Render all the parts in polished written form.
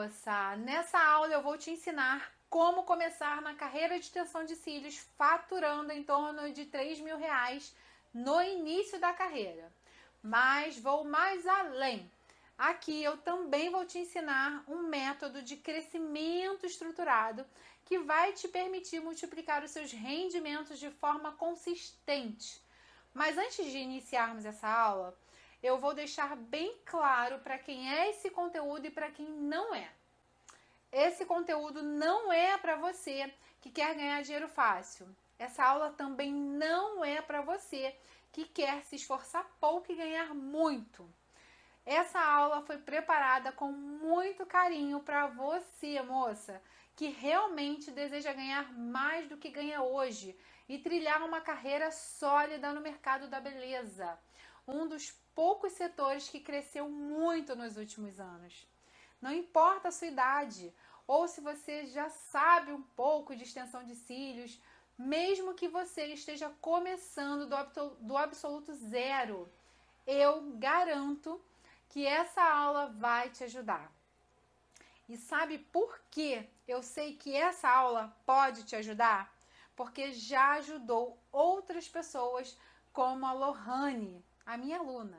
moça! Nessa aula eu vou te ensinar como começar na carreira de extensão de cílios faturando em torno de R$ 3.000 no início da carreira. Mas vou mais além. Aqui eu também vou te ensinar um método de crescimento estruturado que vai te permitir multiplicar os seus rendimentos de forma consistente. Mas antes de iniciarmos essa aula, eu vou deixar bem claro para quem é esse conteúdo e para quem não é. Esse conteúdo não é para você que quer ganhar dinheiro fácil. Essa aula também não é para você que quer se esforçar pouco e ganhar muito. Essa aula foi preparada com muito carinho para você, moça, que realmente deseja ganhar mais do que ganha hoje e trilhar uma carreira sólida no mercado da beleza, um dos poucos setores que cresceu muito nos últimos anos. Não importa a sua idade, ou se você já sabe um pouco de extensão de cílios, mesmo que você esteja começando do absoluto zero, eu garanto que essa aula vai te ajudar. E sabe por que eu sei que essa aula pode te ajudar? Porque já ajudou outras pessoas, como a Lohane, a minha aluna.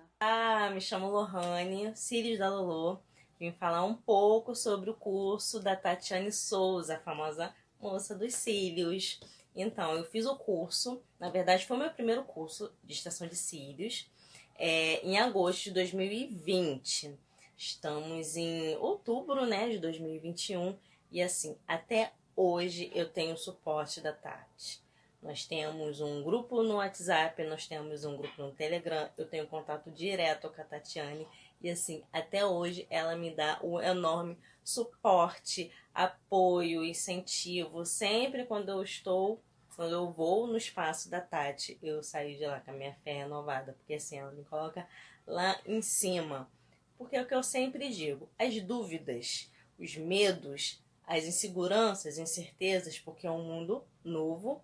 Me chamo Lohane, Cílios da Lolô. Vim falar um pouco sobre o curso da Tatiane Souza, a famosa moça dos cílios. Então, eu fiz o curso, na verdade foi o meu primeiro curso de extensão de cílios, em agosto de 2020. Estamos em outubro, né, de 2021 e assim, até hoje eu tenho o suporte da Tati. Nós temos um grupo no WhatsApp, nós temos um grupo no Telegram, eu tenho contato direto com a Tatiane e assim, até hoje ela me dá um enorme suporte, apoio, incentivo. Sempre quando eu vou no espaço da Tati, eu saio de lá com a minha fé renovada, porque assim, ela me coloca lá em cima. Porque é o que eu sempre digo, as dúvidas, os medos, as inseguranças, incertezas, porque é um mundo novo,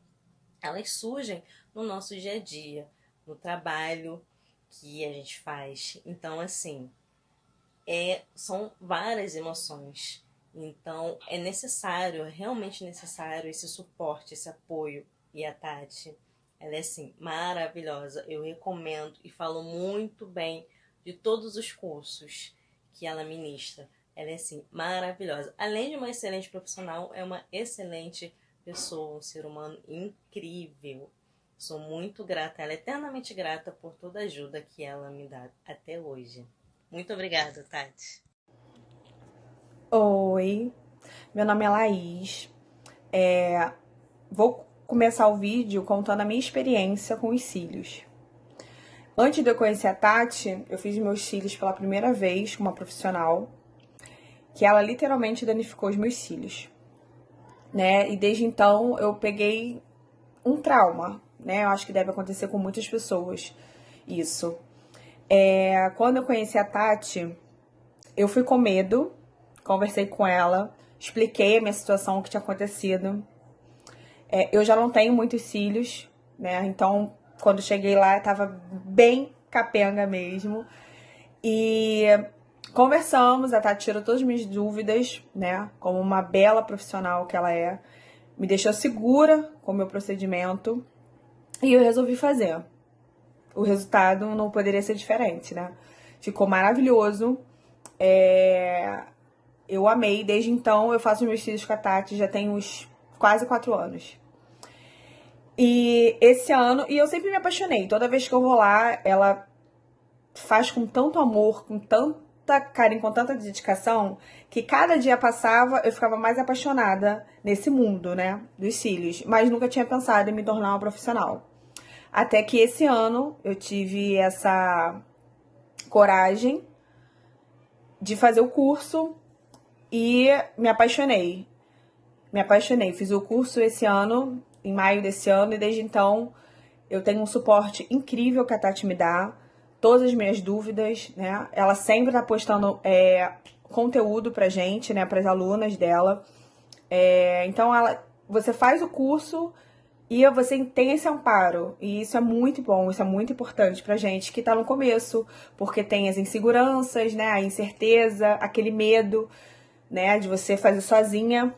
elas surgem no nosso dia a dia, no trabalho que a gente faz. Então, assim, são várias emoções. Então, é necessário, é realmente necessário esse suporte, esse apoio. E a Tati, ela é, assim, maravilhosa. Eu recomendo e falo muito bem de todos os cursos que ela ministra. Ela é, assim, maravilhosa. Além de uma excelente profissional, é uma excelente pessoa, um ser humano incrível. Sou muito grata, ela é eternamente grata por toda a ajuda que ela me dá até hoje. Muito obrigada, Tati. Oi, meu nome é Laís. Vou começar o vídeo contando a minha experiência com os cílios. Antes de eu conhecer a Tati, eu fiz meus cílios pela primeira vez com uma profissional, que ela literalmente danificou os meus cílios, né? E desde então eu peguei um trauma, né? Eu acho que deve acontecer com muitas pessoas isso. Quando eu conheci a Tati, eu fui com medo, conversei com ela, expliquei a minha situação, o que tinha acontecido. Eu já não tenho muitos cílios, né? Então, quando cheguei lá, eu tava bem capenga mesmo. E conversamos, a Tati tirou todas as minhas dúvidas, né? Como uma bela profissional que ela é. Me deixou segura com o meu procedimento. E eu resolvi fazer. O resultado não poderia ser diferente, né? Ficou maravilhoso. Eu amei. Desde então, eu faço meus cílios com a Tati já tem uns quase 4 anos. E esse ano, e eu sempre me apaixonei. Toda vez que eu vou lá, ela faz com tanto amor, com tanta carinho, com tanta dedicação, que cada dia passava, eu ficava mais apaixonada nesse mundo, né, dos cílios. Mas nunca tinha pensado em me tornar uma profissional. Até que esse ano eu tive essa coragem de fazer o curso e me apaixonei. Fiz o curso esse ano, em maio desse ano, e desde então eu tenho um suporte incrível que a Tati me dá, todas as minhas dúvidas, né? Ela sempre tá postando conteúdo pra gente, né? Pras alunas dela. Então você faz o curso e você tem esse amparo. E isso é muito bom, isso é muito importante pra gente que tá no começo, porque tem as inseguranças, né? A incerteza, aquele medo. né, de você fazer sozinha.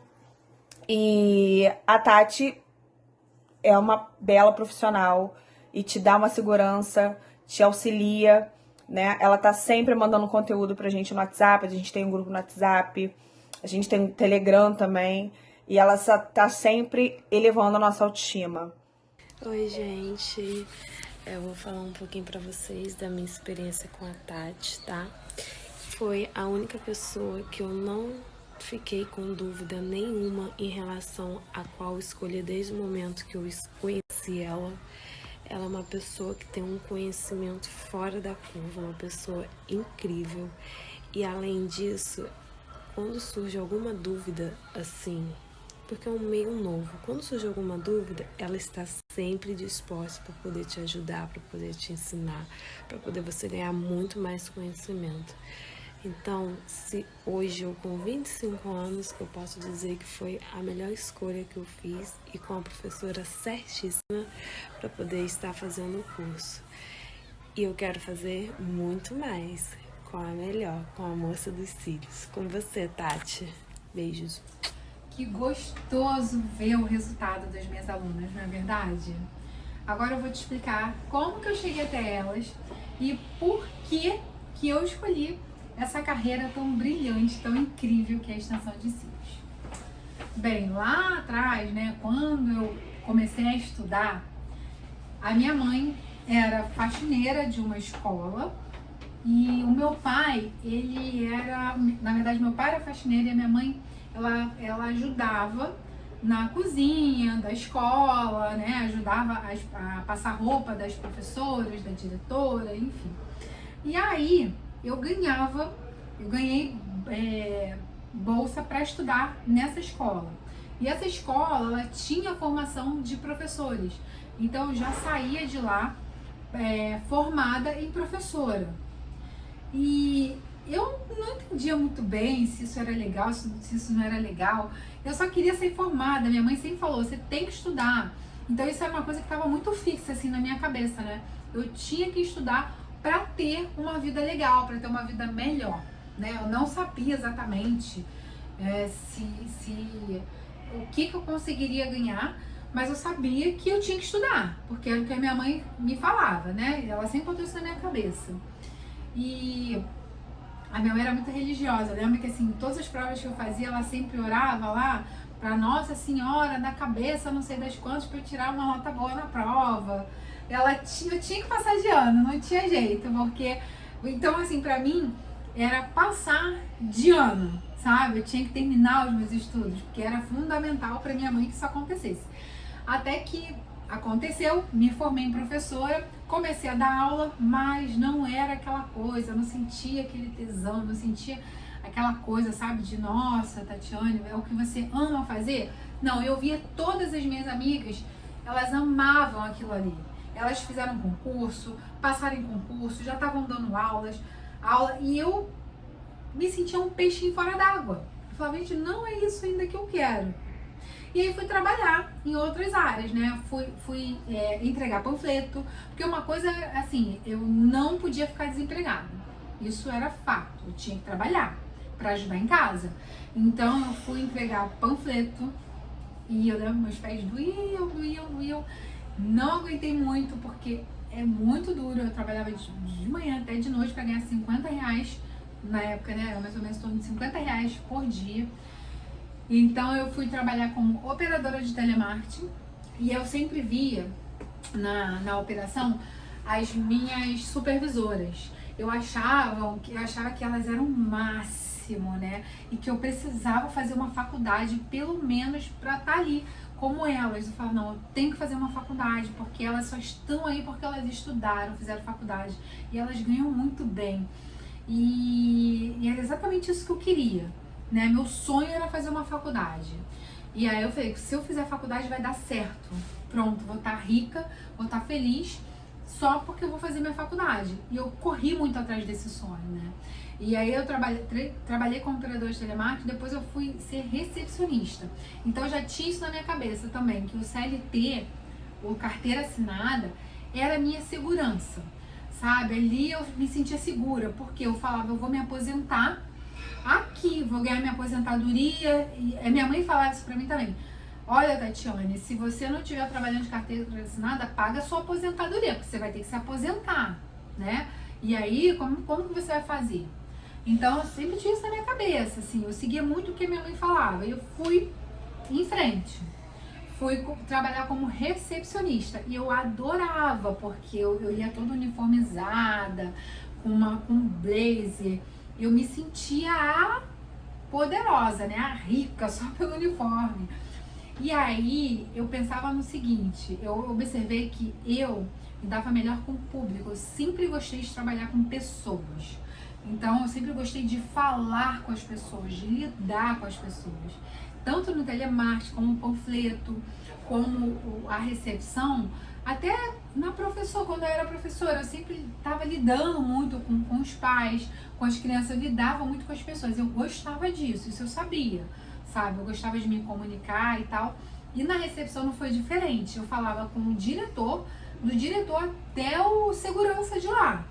E a Tati é uma bela profissional e te dá uma segurança, te auxilia, né? Ela tá sempre mandando conteúdo pra gente no WhatsApp, a gente tem um grupo no WhatsApp, a gente tem um Telegram também, e ela tá sempre elevando a nossa autoestima. Oi, gente. Eu vou falar um pouquinho pra vocês da minha experiência com a Tati, tá? Foi a única pessoa que eu não fiquei com dúvida nenhuma em relação a qual escolher desde o momento que eu conheci ela. Ela é uma pessoa que tem um conhecimento fora da curva, uma pessoa incrível. E além disso, quando surge alguma dúvida, assim, porque é um meio novo, quando surge alguma dúvida, ela está sempre disposta para poder te ajudar, para poder te ensinar, para poder você ganhar muito mais conhecimento. Então, se hoje eu com 25 anos, eu posso dizer que foi a melhor escolha que eu fiz e com a professora certíssima para poder estar fazendo o curso. E eu quero fazer muito mais com a melhor, com a moça dos cílios. Com você, Tati. Beijos. Que gostoso ver o resultado das minhas alunas, não é verdade? Agora eu vou te explicar como que eu cheguei até elas e por que eu escolhi essa carreira tão brilhante, tão incrível que é a extensão de cílios. Bem, lá atrás, né, quando eu comecei a estudar, a minha mãe era faxineira de uma escola e o meu pai, ele era, na verdade, meu pai era faxineiro e a minha mãe, ela ajudava na cozinha da escola, né, ajudava a passar roupa das professoras, da diretora, enfim. E aí eu ganhei bolsa para estudar nessa escola. E essa escola, ela tinha formação de professores. Então eu já saía de lá formada em professora. E eu não entendia muito bem se isso era legal, se isso não era legal. Eu só queria ser formada. Minha mãe sempre falou, você tem que estudar. Então isso era uma coisa que estava muito fixa assim na minha cabeça, né? Eu tinha que estudar para ter uma vida legal, para ter uma vida melhor, né? Eu não sabia exatamente o que eu conseguiria ganhar, mas eu sabia que eu tinha que estudar, porque era o que a minha mãe me falava, né? Ela sempre botou isso na minha cabeça. E a minha mãe era muito religiosa. Eu lembro que assim, todas as provas que eu fazia, ela sempre orava lá para Nossa Senhora da cabeça, não sei das quantas, para eu tirar uma nota boa na prova. Eu tinha que passar de ano, não tinha jeito, porque então assim, pra mim era passar de ano, sabe? Eu tinha que terminar os meus estudos, porque era fundamental pra minha mãe que isso acontecesse. Até que aconteceu, me formei em professora, comecei a dar aula, mas não era aquela coisa, eu não sentia aquele tesão, não sentia aquela coisa, sabe, de nossa, Tatiane, é o que você ama fazer? Não, eu via todas as minhas amigas, elas amavam aquilo ali. Elas fizeram concurso, passaram em concurso, já estavam dando aula, e eu me sentia um peixinho fora d'água. Eu falava, gente, não é isso ainda que eu quero. E aí fui trabalhar em outras áreas, né? Fui entregar panfleto, porque uma coisa, assim, eu não podia ficar desempregada. Isso era fato, eu tinha que trabalhar para ajudar em casa. Então eu fui entregar panfleto e eu lembro, meus pés doíam. Não aguentei muito, porque é muito duro. Eu trabalhava de manhã até de noite para ganhar 50 reais. Na época, né? Era mais ou menos em torno de 50 reais por dia. Então eu fui trabalhar como operadora de telemarketing. E eu sempre via na operação as minhas supervisoras. Eu achava que elas eram o máximo, né? E que eu precisava fazer uma faculdade, pelo menos, para estar ali como elas. Eu falava, não, eu tenho que fazer uma faculdade, porque elas só estão aí porque elas estudaram, fizeram faculdade. E elas ganham muito bem. E era exatamente isso que eu queria, né? Meu sonho era fazer uma faculdade. E aí eu falei, se eu fizer faculdade vai dar certo. Pronto, vou estar rica, vou estar feliz, só porque eu vou fazer minha faculdade. E eu corri muito atrás desse sonho, né? E aí eu trabalhei como operadora de telemarketing, depois eu fui ser recepcionista. Então eu já tinha isso na minha cabeça também, que o CLT, ou carteira assinada, era a minha segurança, sabe? Ali eu me sentia segura, porque eu falava, eu vou me aposentar aqui, vou ganhar minha aposentadoria. E a minha mãe falava isso pra mim também. Olha, Tatiane, se você não estiver trabalhando de carteira assinada, paga a sua aposentadoria, porque você vai ter que se aposentar, né? E aí, como que você vai fazer? Então, eu sempre tinha isso na minha cabeça, assim, eu seguia muito o que a minha mãe falava. E eu fui em frente. Fui trabalhar como recepcionista. E eu adorava, porque eu ia toda uniformizada, com blazer. Eu me sentia a poderosa, né? A rica, só pelo uniforme. E aí, eu pensava no seguinte, eu observei que eu me dava melhor com o público. Eu sempre gostei de trabalhar com pessoas. Então, eu sempre gostei de falar com as pessoas, de lidar com as pessoas. Tanto no telemarketing, como no panfleto, como a recepção, até na professora, quando eu era professora, eu sempre estava lidando muito com os pais, com as crianças, eu lidava muito com as pessoas. Eu gostava disso, isso eu sabia, sabe? Eu gostava de me comunicar e tal. E na recepção não foi diferente. Eu falava com o diretor, do diretor até o segurança de lá,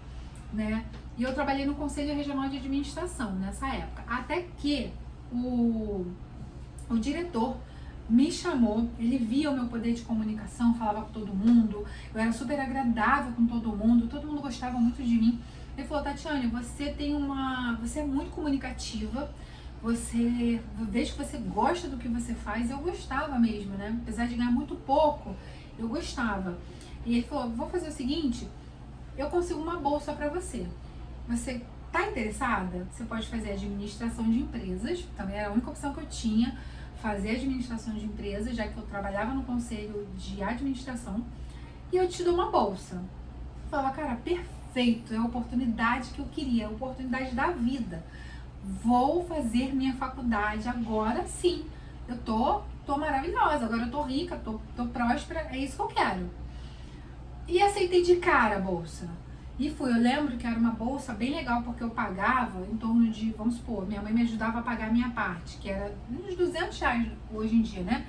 né? E eu trabalhei no Conselho Regional de Administração nessa época. Até que o diretor me chamou, ele via o meu poder de comunicação, falava com todo mundo, eu era super agradável com todo mundo gostava muito de mim. Ele falou, Tatiane, você é muito comunicativa, vejo que você gosta do que você faz. Eu gostava mesmo, né? Apesar de ganhar muito pouco, eu gostava. E ele falou, vou fazer o seguinte, eu consigo uma bolsa pra você. Você tá interessada? Você pode fazer administração de empresas, também era a única opção que eu tinha, fazer administração de empresas, já que eu trabalhava no conselho de administração, e eu te dou uma bolsa. Eu falava, cara, perfeito, é a oportunidade que eu queria, é a oportunidade da vida. Vou fazer minha faculdade agora sim. Eu tô maravilhosa, agora eu tô rica, tô próspera, é isso que eu quero. E aceitei de cara a bolsa. E fui, eu lembro que era uma bolsa bem legal, porque eu pagava em torno de, vamos supor, minha mãe me ajudava a pagar a minha parte, que era uns R$200 hoje em dia, né?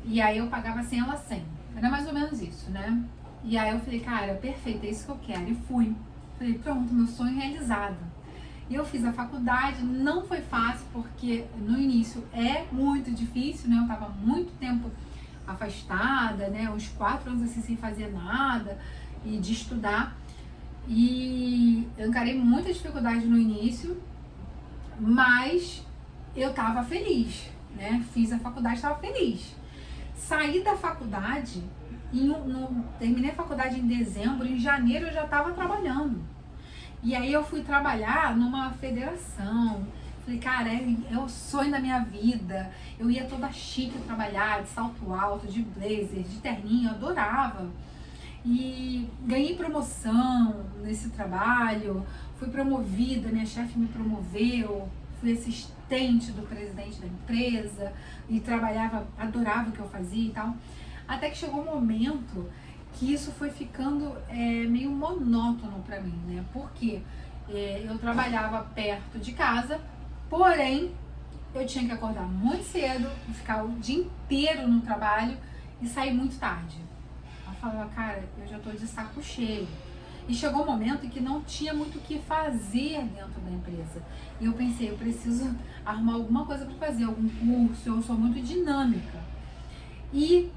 E aí eu pagava 100, ela 100. Era mais ou menos isso, né? E aí eu falei, cara, perfeito, é isso que eu quero. E fui. Falei, pronto, meu sonho realizado. E eu fiz a faculdade, não foi fácil, porque no início é muito difícil, né? Eu tava muito tempo afastada, né? Uns 4 anos assim sem fazer nada e de estudar. E eu encarei muita dificuldade no início, mas eu tava feliz, né? Fiz a faculdade, tava feliz. Saí da faculdade, terminei a faculdade em dezembro, em janeiro eu já tava trabalhando. E aí eu fui trabalhar numa federação. Falei, cara, é o sonho da minha vida. Eu ia toda chique trabalhar, de salto alto, de blazer, de terninho, eu adorava. E ganhei promoção nesse trabalho, fui promovida, minha chefe me promoveu, fui assistente do presidente da empresa e trabalhava, adorava o que eu fazia e tal. Até que chegou um momento que isso foi ficando meio monótono pra mim, né? Porque eu trabalhava perto de casa, porém eu tinha que acordar muito cedo, ficar o dia inteiro no trabalho e sair muito tarde. Eu falava, cara, eu já tô de saco cheio. E chegou um momento em que não tinha muito o que fazer dentro da empresa. E eu pensei, eu preciso arrumar alguma coisa para fazer, algum curso, eu sou muito dinâmica. E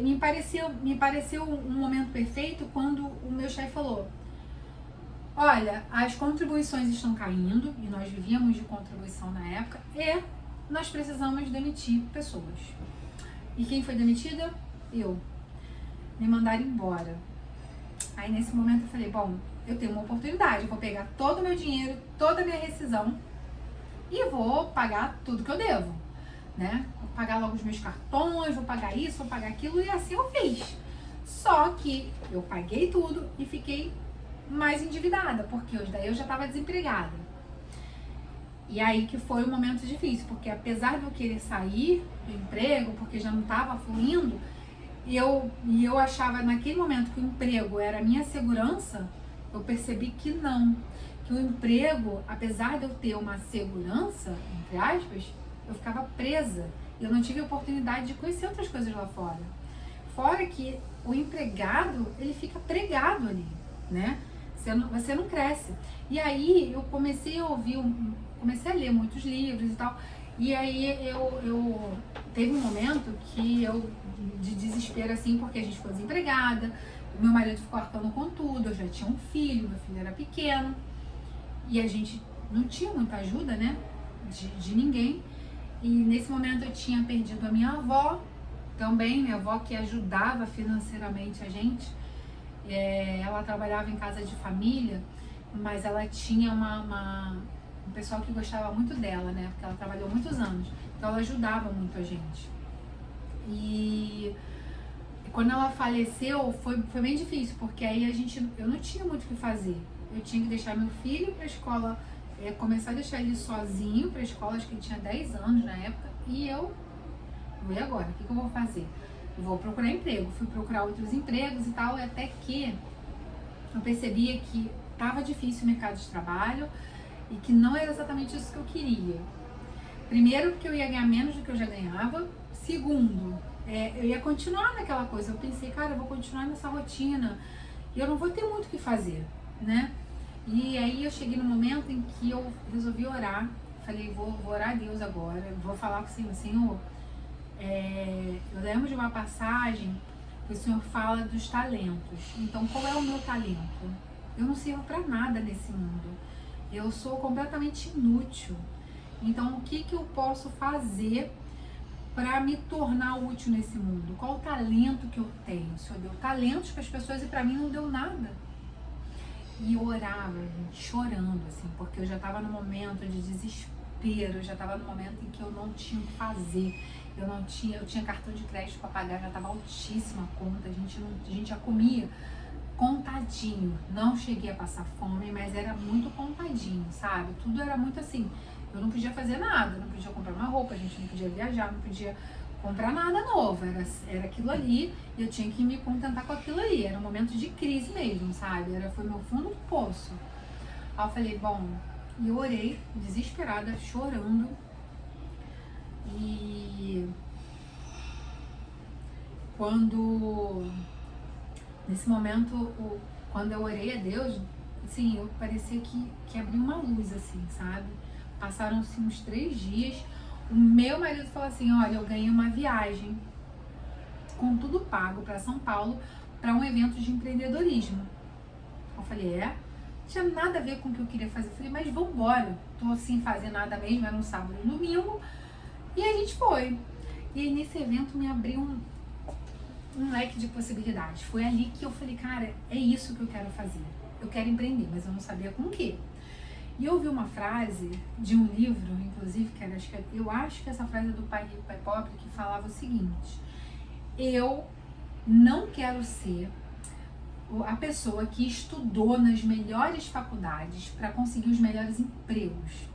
me pareceu um momento perfeito quando o meu chefe falou, olha, as contribuições estão caindo, e nós vivíamos de contribuição na época, e nós precisamos demitir pessoas. E quem foi demitida? Eu. Me mandaram embora. Aí nesse momento eu falei, bom, eu tenho uma oportunidade, eu vou pegar todo o meu dinheiro, toda a minha rescisão e vou pagar tudo que eu devo, né? Vou pagar logo os meus cartões, vou pagar isso, vou pagar aquilo, e assim eu fiz. Só que eu paguei tudo e fiquei mais endividada, porque daí eu já estava desempregada. E aí que foi um momento difícil, porque apesar de eu querer sair do emprego, porque já não estava fluindo, e eu achava naquele momento que o emprego era a minha segurança, eu percebi que não. Que o emprego, apesar de eu ter uma segurança, entre aspas, eu ficava presa. Eu não tive a oportunidade de conhecer outras coisas lá fora. Fora que o empregado, ele fica pregado ali, né? Você não cresce. E aí eu comecei a ouvir comecei a ler muitos livros e tal. E aí eu teve um momento que eu, de desespero assim, porque a gente ficou desempregada, meu marido ficou arcando com tudo, eu já tinha um filho, meu filho era pequeno, e a gente não tinha muita ajuda, né, de ninguém. E nesse momento eu tinha perdido a minha avó também, minha avó que ajudava financeiramente a gente. Ela trabalhava em casa de família, mas ela tinha um pessoal que gostava muito dela, né? Porque ela trabalhou muitos anos, então ela ajudava muito a gente. E quando ela faleceu, foi bem difícil, porque aí eu não tinha muito o que fazer. Eu tinha que deixar meu filho para a escola, começar a deixar ele sozinho para a escola, acho que ele tinha 10 anos na época, e e agora? O que eu vou fazer? Eu vou procurar emprego. Fui procurar outros empregos e tal, até que eu percebia que estava difícil o mercado de trabalho e que não era exatamente isso que eu queria. Primeiro, porque eu ia ganhar menos do que eu já ganhava. Segundo, eu ia continuar naquela coisa. Eu pensei, cara, eu vou continuar nessa rotina e eu não vou ter muito o que fazer, né? E aí eu cheguei no momento em que eu resolvi orar. Falei, vou orar a Deus agora. Vou falar com o Senhor, Senhor, eu lembro de uma passagem que o Senhor fala dos talentos. Então, qual é o meu talento? Eu não sirvo para nada nesse mundo. Eu sou completamente inútil. Então, o que eu posso fazer para me tornar útil nesse mundo? Qual o talento que eu tenho? O Senhor deu talentos para as pessoas e para mim não deu nada. E eu orava, gente, chorando, assim, porque eu já estava num momento de desespero, eu já estava num momento em que eu não tinha o que fazer. Eu tinha cartão de crédito para pagar, já estava altíssima a conta, a gente já comia contadinho. Não cheguei a passar fome, mas era muito contadinho, sabe? Tudo era muito assim. Eu não podia fazer nada, não podia comprar uma roupa, a gente não podia viajar, não podia comprar nada novo. Era aquilo ali e eu tinha que me contentar com aquilo ali. Era um momento de crise mesmo, sabe? Foi meu fundo do poço. Aí eu falei, bom, e eu orei, desesperada, chorando. E nesse momento, quando eu orei a Deus, assim, eu parecia que abriu uma luz, assim, sabe? Passaram-se uns 3 dias, o meu marido falou assim, olha, eu ganhei uma viagem com tudo pago para São Paulo, para um evento de empreendedorismo. Eu falei, não tinha nada a ver com o que eu queria fazer. Eu falei, mas vambora, tô sem fazer nada mesmo, era um sábado e um domingo. E a gente foi. E aí nesse evento me abriu um leque de possibilidades. Foi ali que eu falei, cara, é isso que eu quero fazer. Eu quero empreender, mas eu não sabia com o quê. E eu ouvi uma frase de um livro, inclusive, eu acho que essa frase é do Pai Rico, Pai Pobre, que falava o seguinte: eu não quero ser a pessoa que estudou nas melhores faculdades para conseguir os melhores empregos.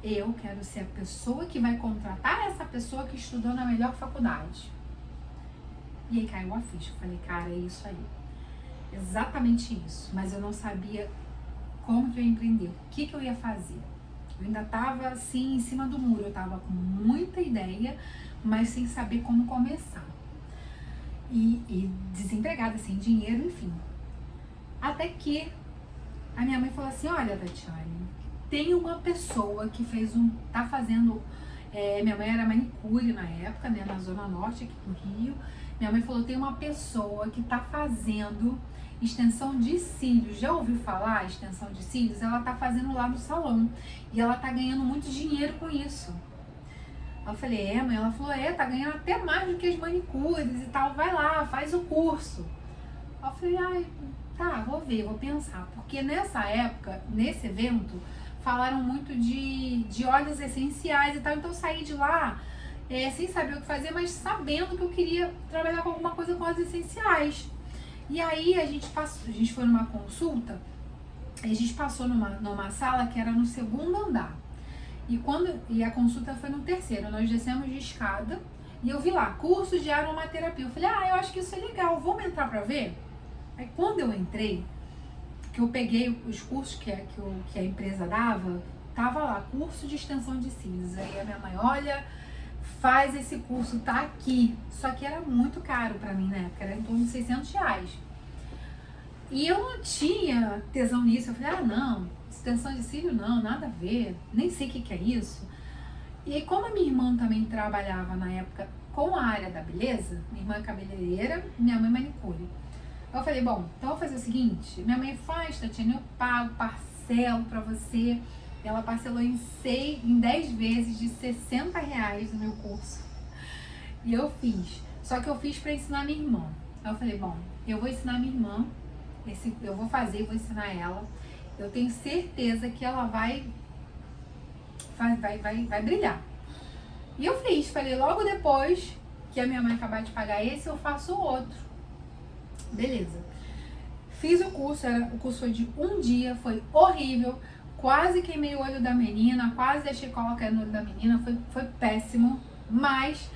Eu quero ser a pessoa que vai contratar essa pessoa que estudou na melhor faculdade. E aí caiu a ficha. Eu falei, cara, é isso aí. Exatamente isso. Mas eu não sabia como que eu ia empreender, o que eu ia fazer. Eu ainda estava assim, em cima do muro. Eu estava com muita ideia, mas sem saber como começar. E desempregada, sem dinheiro, enfim. Até que a minha mãe falou assim, olha, Tatiane, tem uma pessoa que tá fazendo, minha mãe era manicure na época, né, na Zona Norte aqui do Rio. Minha mãe falou, tem uma pessoa que tá fazendo extensão de cílios. Já ouviu falar extensão de cílios? Ela tá fazendo lá no salão e ela tá ganhando muito dinheiro com isso. Eu falei, mãe? Ela falou, tá ganhando até mais do que as manicures e tal, vai lá, faz o curso. Eu falei, tá, vou ver, vou pensar. Porque nessa época, nesse evento, falaram muito de óleos essenciais e tal, então eu saí de lá sem saber o que fazer, mas sabendo que eu queria trabalhar com alguma coisa com óleos essenciais. E aí a gente foi numa consulta, a gente passou numa sala que era no 2º andar. E a consulta foi no 3º, nós descemos de escada e eu vi lá, curso de aromaterapia. Eu falei, eu acho que isso é legal, vamos entrar pra ver? Aí quando eu entrei, que eu peguei os cursos que a empresa dava, tava lá, curso de extensão de cílios. Aí a minha mãe, olha, faz esse curso, tá aqui. Só que era muito caro pra mim, né? Porque era em torno de R$600. E eu não tinha tesão nisso. Eu falei, não, extensão de cílio não, nada a ver. Nem sei o que é isso. E como a minha irmã também trabalhava na época com a área da beleza, minha irmã é cabeleireira, minha mãe manicure. Eu falei, bom, então eu vou fazer o seguinte, minha mãe faz, Tatiana, eu pago, parcelo pra você. Ela parcelou em 10 vezes de R$60 no meu curso. E eu fiz. Só que eu fiz pra ensinar minha irmã. Aí eu falei, bom, eu vou ensinar minha irmã, eu vou fazer, vou ensinar ela. Eu tenho certeza que ela vai brilhar. E eu fiz, falei, logo depois que a minha mãe acabar de pagar esse, eu faço o outro. Beleza. Fiz o curso foi de um dia, foi horrível. Quase queimei o olho da menina, quase deixei cola cair no olho da menina, foi péssimo. Mas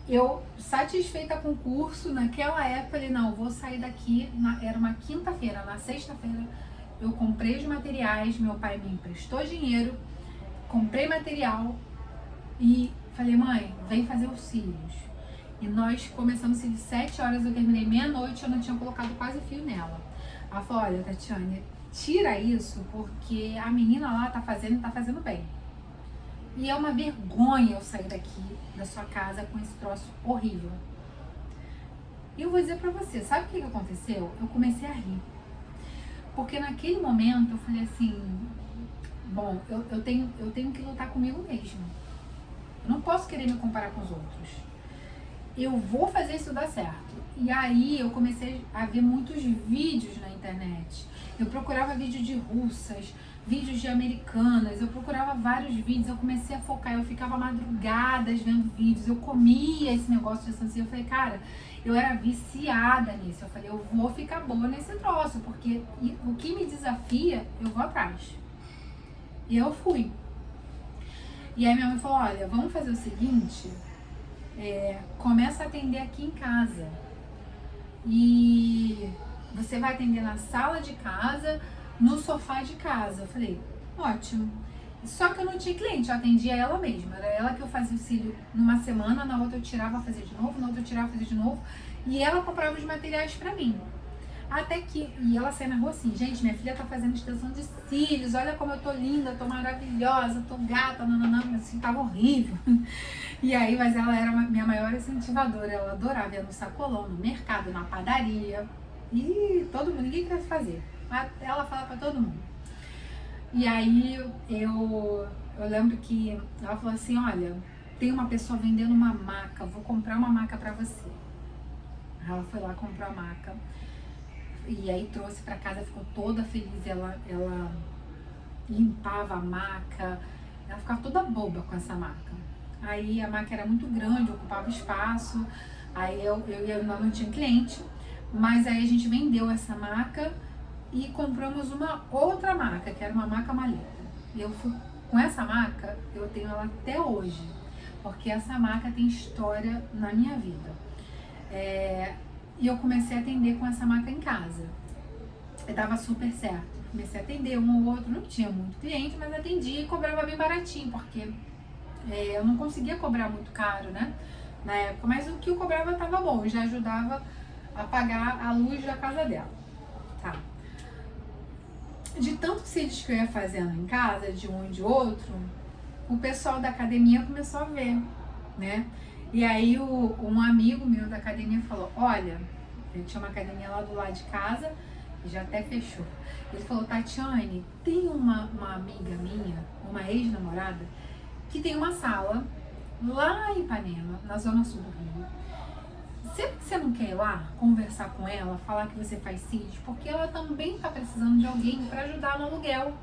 eu, satisfeita com o curso, naquela época, falei, não, vou sair daqui, era uma quinta-feira, na sexta-feira, eu comprei os materiais, meu pai me emprestou dinheiro, comprei material e falei, mãe, vem fazer os cílios. E nós começamos de 7 horas, eu terminei meia-noite, eu não tinha colocado quase fio nela. Ela falou, olha, Tatiane, tira isso, porque a menina lá tá fazendo bem. E é uma vergonha eu sair daqui, da sua casa, com esse troço horrível. E eu vou dizer pra você, sabe o que aconteceu? Eu comecei a rir. Porque naquele momento eu falei assim, bom, eu tenho que lutar comigo mesma. Eu não posso querer me comparar com os outros. Eu vou fazer isso dar certo. E aí eu comecei a ver muitos vídeos na internet. Eu procurava vídeo de russas, vídeos de americanas, eu procurava vários vídeos, eu comecei a focar, eu ficava madrugadas vendo vídeos, eu comia esse negócio de estancia. Eu falei, cara, eu era viciada nisso. Eu falei, eu vou ficar boa nesse troço, porque o que me desafia, eu vou atrás. E eu fui. E aí minha mãe falou, olha, vamos fazer o seguinte, começa a atender aqui em casa. E você vai atender na sala de casa, no sofá de casa. Eu falei, ótimo. Só que eu não tinha cliente, eu atendia ela mesma. Era ela que eu fazia o cílio numa semana, na outra eu tirava, fazia de novo, na outra eu tirava, fazia de novo. E ela comprava os materiais pra mim. Até que, e ela saiu na rua assim, gente, minha filha tá fazendo extensão de cílios, olha como eu tô linda, tô maravilhosa, tô gata, nananã, assim, tava horrível. E aí, mas ela era minha maior incentivadora, ela adorava ir no sacolão, no mercado, na padaria, e todo mundo, ninguém queria fazer, mas ela fala pra todo mundo. E aí, eu lembro que ela falou assim, olha, tem uma pessoa vendendo uma maca, vou comprar uma maca pra você. Ela foi lá, comprou a maca. E aí trouxe pra casa, ficou toda feliz, ela limpava a maca, ela ficava toda boba com essa maca. Aí a maca era muito grande, ocupava espaço, aí eu não tinha cliente, mas aí a gente vendeu essa maca e compramos uma outra maca, que era uma maca maleta. E eu fui com essa maca, eu tenho ela até hoje, porque essa maca tem história na minha vida. E eu comecei a atender com essa maca em casa. E dava super certo. Comecei a atender um ou outro, não tinha muito cliente, mas atendia e cobrava bem baratinho, porque eu não conseguia cobrar muito caro, né? Na época, mas o que eu cobrava estava bom, já ajudava a pagar a luz da casa dela. Tá. De tanto cílios que eu ia fazendo em casa, de um e de outro, o pessoal da academia começou a ver, né? E aí um amigo meu da academia falou, olha, ele tinha uma academia lá do lado de casa, e já até fechou. Ele falou, Tatiane, tem uma amiga minha, uma ex-namorada, que tem uma sala lá em Ipanema, na zona sul do Rio. Você não quer ir lá conversar com ela, falar que você faz cílios? Porque ela também tá precisando de alguém para ajudar no aluguel.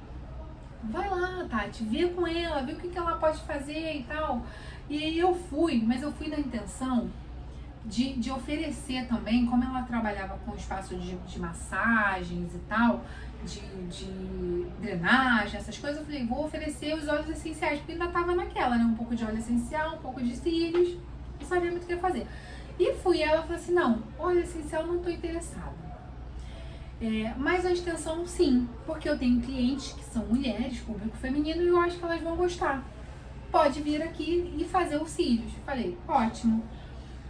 Vai lá, Tati, vê com ela, vê o que ela pode fazer e tal. E aí eu fui, mas eu fui na intenção de oferecer também, como ela trabalhava com espaço de massagens e tal, de drenagem, essas coisas, eu falei, vou oferecer os óleos essenciais, porque ainda tava naquela, né? Um pouco de óleo essencial, um pouco de cílios, não sabia muito o que fazer. E fui, ela falou assim, não, óleo essencial não tô interessada. Mas a extensão sim, porque eu tenho clientes que são mulheres, público feminino, e eu acho que elas vão gostar. Pode vir aqui e fazer os cílios. Falei, ótimo.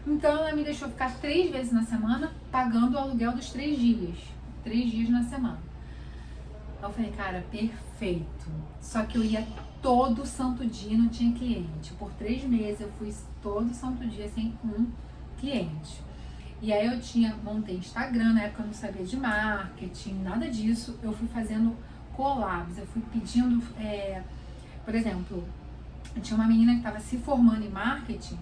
Então ela me deixou ficar 3 vezes na semana, pagando o aluguel dos 3 dias. 3 dias na semana. Eu falei, cara, perfeito. Só que eu ia todo santo dia e não tinha cliente. Por 3 meses eu fui todo santo dia sem um cliente. E aí eu montei Instagram, na época eu não sabia de marketing, nada disso. Eu fui fazendo collabs, eu fui pedindo, por exemplo, tinha uma menina que estava se formando em marketing.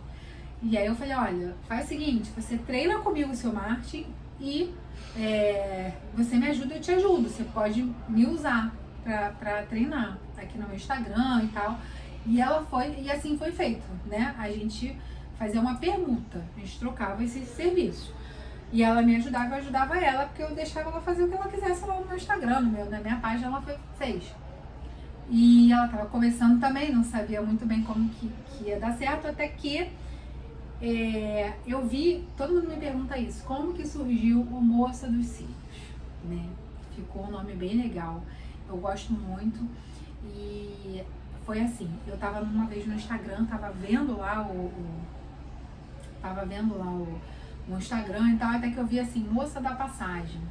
E aí eu falei, olha, faz o seguinte, você treina comigo o seu marketing e você me ajuda, eu te ajudo. Você pode me usar pra treinar aqui no meu Instagram e tal. E assim foi feito, né? A gente fazia uma permuta, a gente trocava esses serviços. E ela me ajudava, eu ajudava ela, porque eu deixava ela fazer o que ela quisesse lá no meu Instagram, na minha página ela fez. E ela tava começando também, não sabia muito bem como que ia dar certo, até que eu vi, todo mundo me pergunta isso, como que surgiu o Moça dos Cílios, né? Ficou um nome bem legal, eu gosto muito. E foi assim, eu tava uma vez no Instagram, tava vendo lá o Instagram e tal, até que eu vi assim, Moça da Passagem.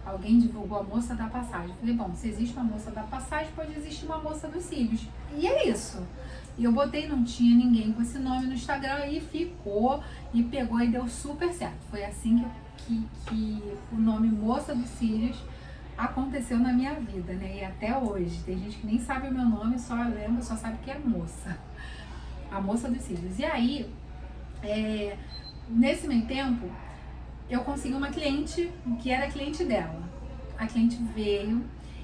Alguém divulgou a Moça da Passagem. Falei, bom, se existe uma Moça da Passagem, pode existir uma Moça dos Cílios. E é isso. E eu botei, não tinha ninguém com esse nome no Instagram e ficou, e pegou e deu super certo. Foi assim que o nome Moça dos Cílios aconteceu na minha vida, né? E até hoje. Tem gente que nem sabe o meu nome, só lembra, só sabe que é Moça. A Moça dos Cílios. E aí, nesse meio tempo, eu consegui uma cliente que era cliente dela. A cliente veio,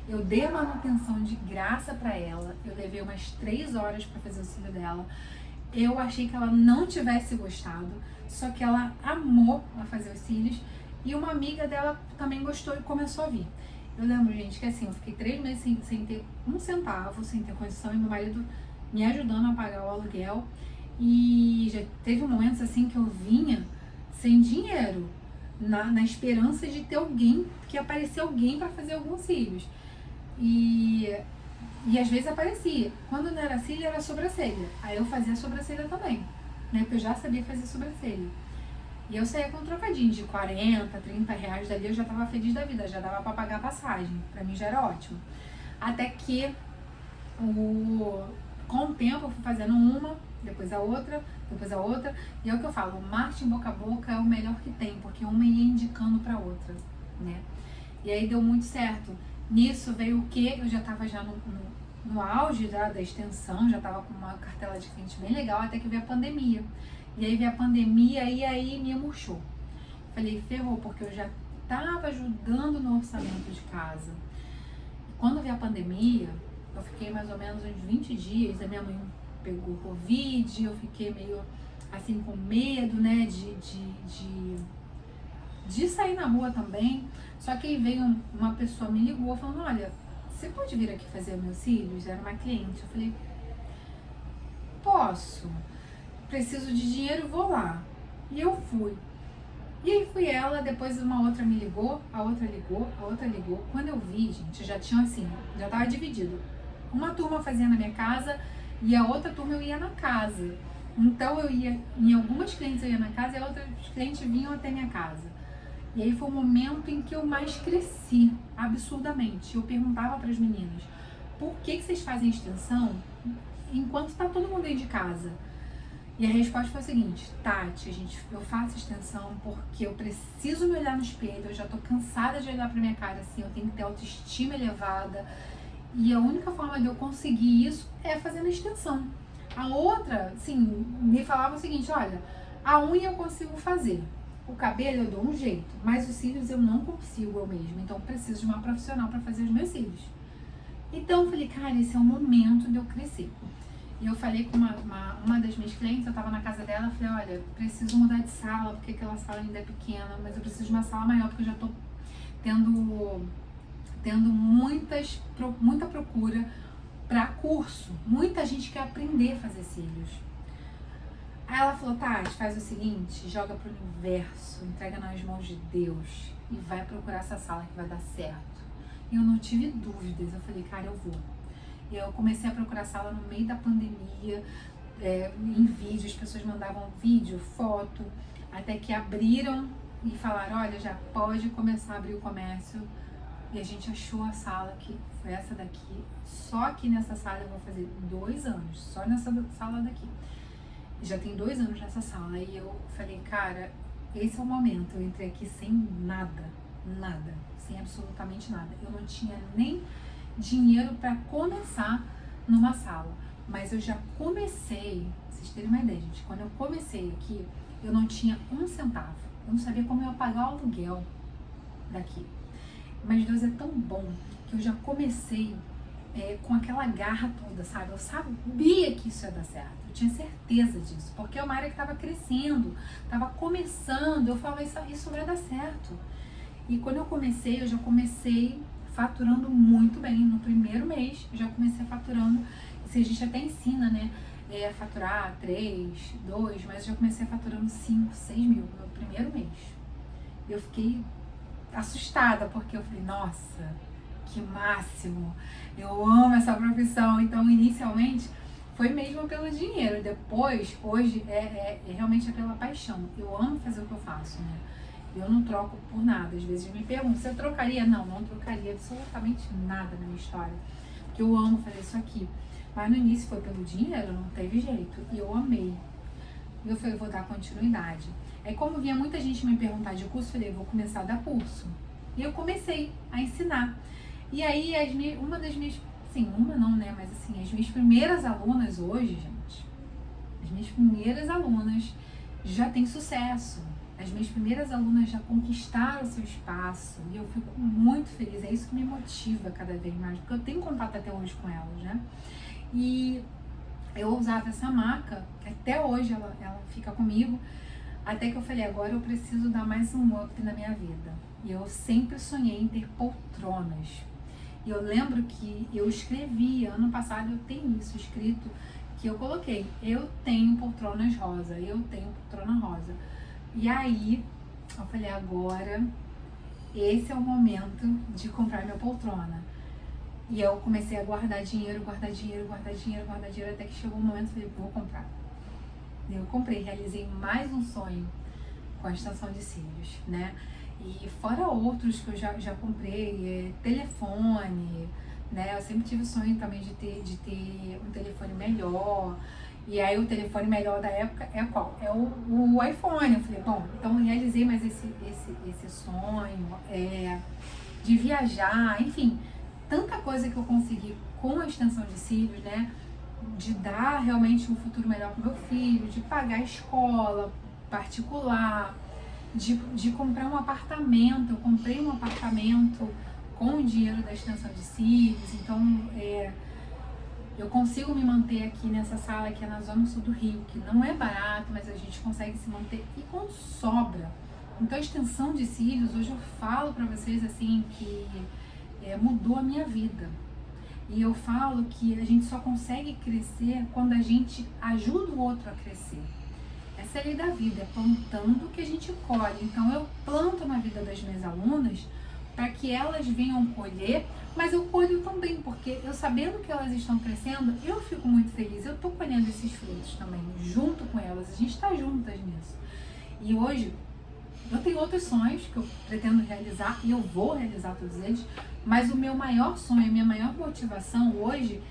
eu dei a manutenção de graça pra ela, eu levei umas 3 horas pra fazer o cílio dela. Eu achei que ela não tivesse gostado, só que ela amou a fazer os cílios e uma amiga dela também gostou e começou a vir. Eu lembro, gente, que assim, eu fiquei 3 meses sem ter um centavo, sem ter condição, e meu marido me ajudando a pagar o aluguel. E já teve momentos assim que eu vinha sem dinheiro, na esperança de ter alguém, que aparecer alguém para fazer alguns cílios. E às vezes aparecia. Quando não era cílio, era sobrancelha. Aí eu fazia sobrancelha também, né? Porque eu já sabia fazer sobrancelha. E eu saía com um trocadinho de 40, 30 reais dali, eu já tava feliz da vida, já dava para pagar a passagem. Pra mim já era ótimo. Até que com o tempo eu fui fazendo uma, depois a outra, e é o que eu falo, o marketing boca a boca é o melhor que tem, porque uma ia indicando pra outra, né? E aí deu muito certo. Nisso veio o quê? Eu já tava já no auge da extensão, já tava com uma cartela de cliente bem legal, até que veio a pandemia. E aí veio a pandemia e aí me murchou. Falei, ferrou, porque eu já tava ajudando no orçamento de casa. E quando veio a pandemia, eu fiquei mais ou menos uns 20 dias, a minha mãe pegou Covid, eu fiquei meio assim com medo, né, de sair na rua também. Só que aí veio uma pessoa, me ligou falando, olha, você pode vir aqui fazer meus cílios? Era uma cliente. Eu falei, posso, preciso de dinheiro, vou lá. E eu fui. E aí fui ela, depois uma outra me ligou, a outra ligou. Quando eu vi, gente, já tinha assim, já tava dividido. Uma turma fazia na minha casa e a outra turma eu ia na casa. Então eu ia, em algumas clientes eu ia na casa e outras clientes vinham até minha casa. E aí foi o momento em que eu mais cresci, absurdamente. Eu perguntava para as meninas, por que vocês fazem extensão enquanto tá todo mundo dentro de casa? E a resposta foi a seguinte, Tati, eu faço extensão porque eu preciso me olhar no espelho, eu já tô cansada de olhar pra minha cara assim, eu tenho que ter autoestima elevada. E a única forma de eu conseguir isso é fazendo extensão. A outra, sim, me falava o seguinte, olha, a unha eu consigo fazer, o cabelo eu dou um jeito, mas os cílios eu não consigo eu mesma, então eu preciso de uma profissional para fazer os meus cílios. Então eu falei, cara, esse é o momento de eu crescer. E eu falei com uma das minhas clientes, eu tava na casa dela, eu falei, olha, preciso mudar de sala, porque aquela sala ainda é pequena, mas eu preciso de uma sala maior, porque eu já tô tendo muita procura para curso. Muita gente quer aprender a fazer cílios. Aí ela falou, Tati, faz o seguinte, joga pro universo, entrega nas mãos de Deus e vai procurar essa sala que vai dar certo. E eu não tive dúvidas, eu falei, cara, eu vou. E eu comecei a procurar sala no meio da pandemia, em vídeo, as pessoas mandavam vídeo, foto, até que abriram e falaram, olha, já pode começar a abrir o comércio. E a gente achou a sala que foi essa daqui. Só aqui nessa sala eu vou fazer 2 anos, só nessa sala daqui. Já tem 2 anos nessa sala. E eu falei, cara, esse é o momento. Eu entrei aqui sem nada, sem absolutamente nada. Eu não tinha nem dinheiro para começar numa sala. Mas eu já comecei, pra vocês terem uma ideia, gente, quando eu comecei aqui, eu não tinha 1 centavo. Eu não sabia como eu ia pagar o aluguel daqui. Mas Deus é tão bom que eu já comecei com aquela garra toda, sabe? Eu sabia que isso ia dar certo. Eu tinha certeza disso. Porque é uma área que estava crescendo, estava começando. Eu falava, isso vai dar certo. E quando eu já comecei faturando muito bem. No primeiro mês, eu já comecei faturando. A gente até ensina, né? A faturar 3, 2, mas eu já comecei faturando 5, 6 mil no primeiro mês. Eu fiquei assustada, porque eu falei, nossa, que máximo, eu amo essa profissão. Então, inicialmente, foi mesmo pelo dinheiro, depois, hoje, realmente pela paixão. Eu amo fazer o que eu faço, né? Eu não troco por nada. Às vezes me perguntam, você trocaria? Não trocaria absolutamente nada na minha história, porque eu amo fazer isso aqui. Mas no início foi pelo dinheiro, não teve jeito, e eu amei. E eu falei, vou dar continuidade. Aí como vinha muita gente me perguntar de curso, eu falei, vou começar a dar curso. E eu comecei a ensinar. E aí as minhas primeiras alunas hoje, gente, as minhas primeiras alunas já têm sucesso. As minhas primeiras alunas já conquistaram o seu espaço. E eu fico muito feliz, é isso que me motiva cada vez mais, porque eu tenho contato até hoje com elas, né? E eu usava essa marca, que até hoje ela fica comigo, até que eu falei, agora eu preciso dar mais um up na minha vida. E eu sempre sonhei em ter poltronas. E eu lembro que eu escrevi, ano passado eu tenho isso escrito, que eu coloquei, eu tenho poltronas rosa, eu tenho poltrona rosa. E aí, eu falei, agora, esse é o momento de comprar minha poltrona. E eu comecei a guardar dinheiro, até que chegou um momento que eu falei, vou comprar. Eu comprei, realizei mais um sonho com a extensão de cílios, né? E fora outros que eu já comprei, telefone, né? Eu sempre tive o sonho também de ter um telefone melhor. E aí o telefone melhor da época é qual? É o iPhone. Eu falei, bom, então eu realizei mais esse sonho, de viajar, enfim, tanta coisa que eu consegui com a extensão de cílios, né? De dar realmente um futuro melhor para o meu filho, de pagar a escola particular, de comprar um apartamento. Eu comprei um apartamento com o dinheiro da extensão de cílios, então eu consigo me manter aqui nessa sala que é na zona sul do Rio, que não é barato, mas a gente consegue se manter e com sobra. Então a extensão de cílios, hoje eu falo para vocês assim que mudou a minha vida. E eu falo que a gente só consegue crescer quando a gente ajuda o outro a crescer. Essa é a lei da vida, é plantando que a gente colhe. Então eu planto na vida das minhas alunas para que elas venham colher, mas eu colho também, porque eu sabendo que elas estão crescendo, eu fico muito feliz. Eu estou colhendo esses frutos também, junto com elas. A gente está juntas nisso. E hoje eu tenho outros sonhos que eu pretendo realizar, e eu vou realizar todos eles, mas o meu maior sonho, a minha maior motivação hoje